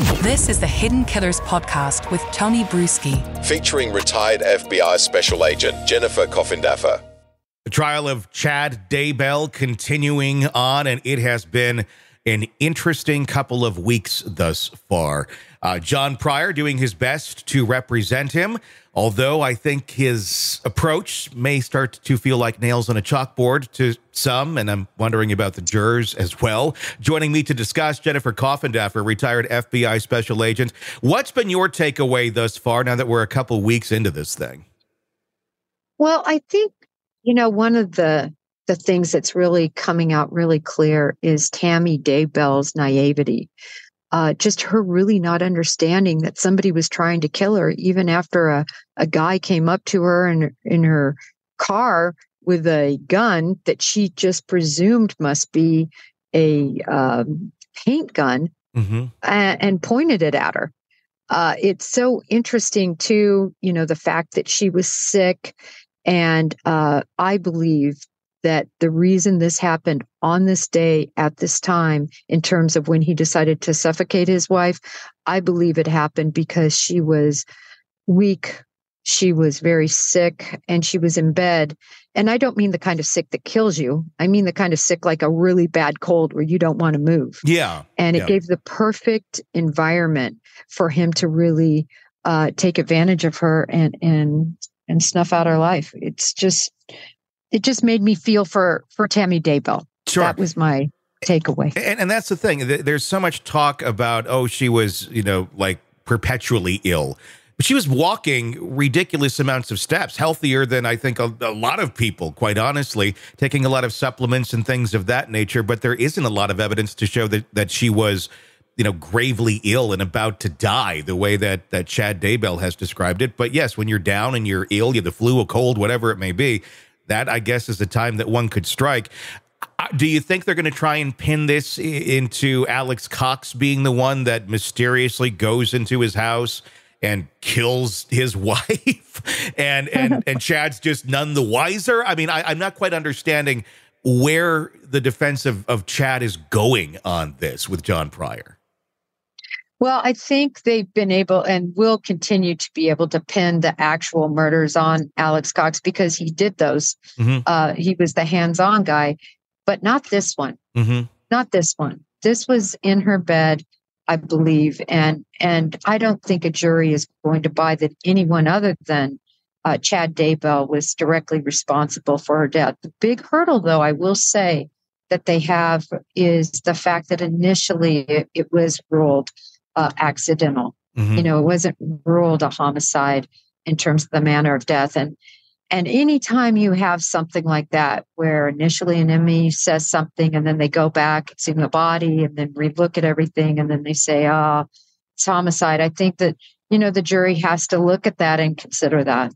This is the Hidden Killers podcast with Tony Brueski, featuring retired FBI Special Agent Jennifer Coffindaffer. The trial of Chad Daybell continuing on, and it has been an interesting couple of weeks thus far. John Pryor doing his best to represent him, although I think his approach may start to feel like nails on a chalkboard to some, and I'm wondering about the jurors as well. Joining me to discuss, Jennifer Coffindaffer, retired FBI Special Agent. What's been your takeaway thus far now that we're a couple weeks into this thing? Well, I think, one of the things that's really coming out really clear is Tammy Daybell's naivety. Just her really not understanding that somebody was trying to kill her, even after a guy came up to her in her car with a gun that she just presumed must be a paint gun, and pointed it at her. It's so interesting, too, the fact that she was sick. And I believe that the reason this happened on this day at this time, in terms of when he decided to suffocate his wife, I believe it happened because she was weak. She was very sick and she was in bed. And I don't mean the kind of sick that kills you. I mean the kind of sick like a really bad cold where you don't want to move. Yeah. And it gave the perfect environment for him to really take advantage of her and snuff out her life. It just made me feel for Tammy Daybell. Sure. That was my takeaway. And that's the thing. There's so much talk about, she was, like perpetually ill. But she was walking ridiculous amounts of steps, healthier than I think a lot of people, quite honestly, taking a lot of supplements and things of that nature. But there isn't a lot of evidence to show that she was, gravely ill and about to die the way that Chad Daybell has described it. But yes, when you're down and you're ill, you have the flu, a cold, whatever it may be, that, I guess, is the time that one could strike. Do you think they're going to try and pin this into Alex Cox being the one that mysteriously goes into his house and kills his wife and Chad's just none the wiser? I mean, I'm not quite understanding where the defense of Chad is going on this with John Pryor. Well, I think they've been able and will continue to be able to pin the actual murders on Alex Cox because he did those. He was the hands-on guy, but not this one. Not this one. This was in her bed, I believe, and I don't think a jury is going to buy that anyone other than Chad Daybell was directly responsible for her death. The big hurdle, though, I will say that they have is the fact that initially it was ruled accidental. It wasn't ruled a homicide in terms of the manner of death. And anytime you have something like that, where initially an enemy says something and then they go back, it's in the body, and then relook at everything, and then they say, it's homicide. I think that, the jury has to look at that and consider that.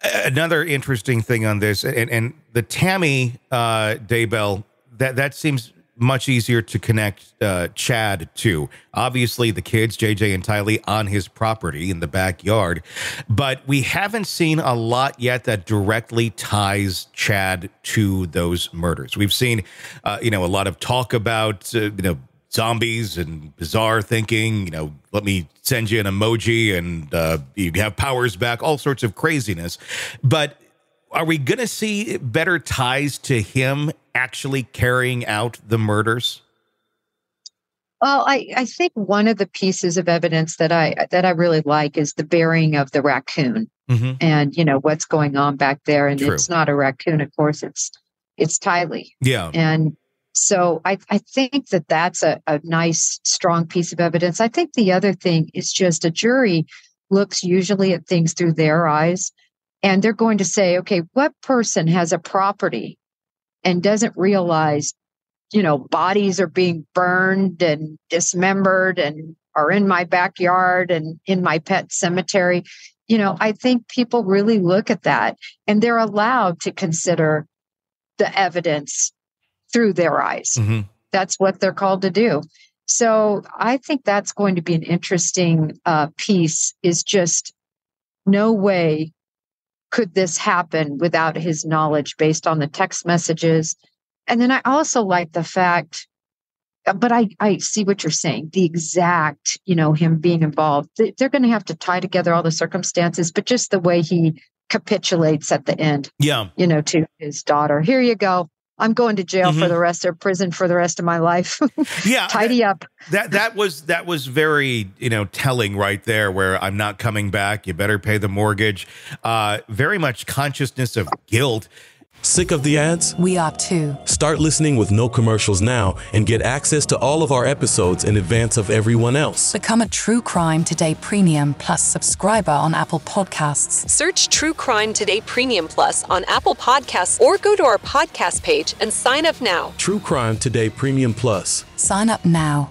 Another interesting thing on this, and the Tammy Daybell, that seems much easier to connect Chad to. Obviously, the kids, JJ and Tylee, on his property in the backyard. But we haven't seen a lot yet that directly ties Chad to those murders. We've seen, a lot of talk about, zombies and bizarre thinking, let me send you an emoji and you have powers back, all sorts of craziness. But are we going to see better ties to him actually carrying out the murders? Well, I think one of the pieces of evidence that I really like is the burying of the raccoon, and what's going on back there. And True. It's not a raccoon, of course. It's Tylee. Yeah. And so I think that that's a nice, strong piece of evidence. I think the other thing is just a jury looks usually at things through their eyes, and they're going to say, okay, what person has a property and doesn't realize, bodies are being burned and dismembered and are in my backyard and in my pet cemetery? I think people really look at that, and they're allowed to consider the evidence through their eyes. That's what they're called to do. So I think that's going to be an interesting piece, is just no way could this happen without his knowledge based on the text messages. And then I also like the fact but I see what you're saying. The exact, him being involved, they're going to have to tie together all the circumstances, but just the way he capitulates at the end, to his daughter. Here you go. I'm going to jail for the rest of prison for the rest of my life. Yeah. Tidy up. That was very, telling right there, where I'm not coming back. You better pay the mortgage. Very much consciousness of guilt. Sick of the ads? We are too. Start listening with no commercials now and get access to all of our episodes in advance of everyone else. Become a True Crime Today Premium Plus subscriber on Apple Podcasts. Search True Crime Today Premium Plus on Apple Podcasts or go to our podcast page and sign up now. True Crime Today Premium Plus. Sign up now.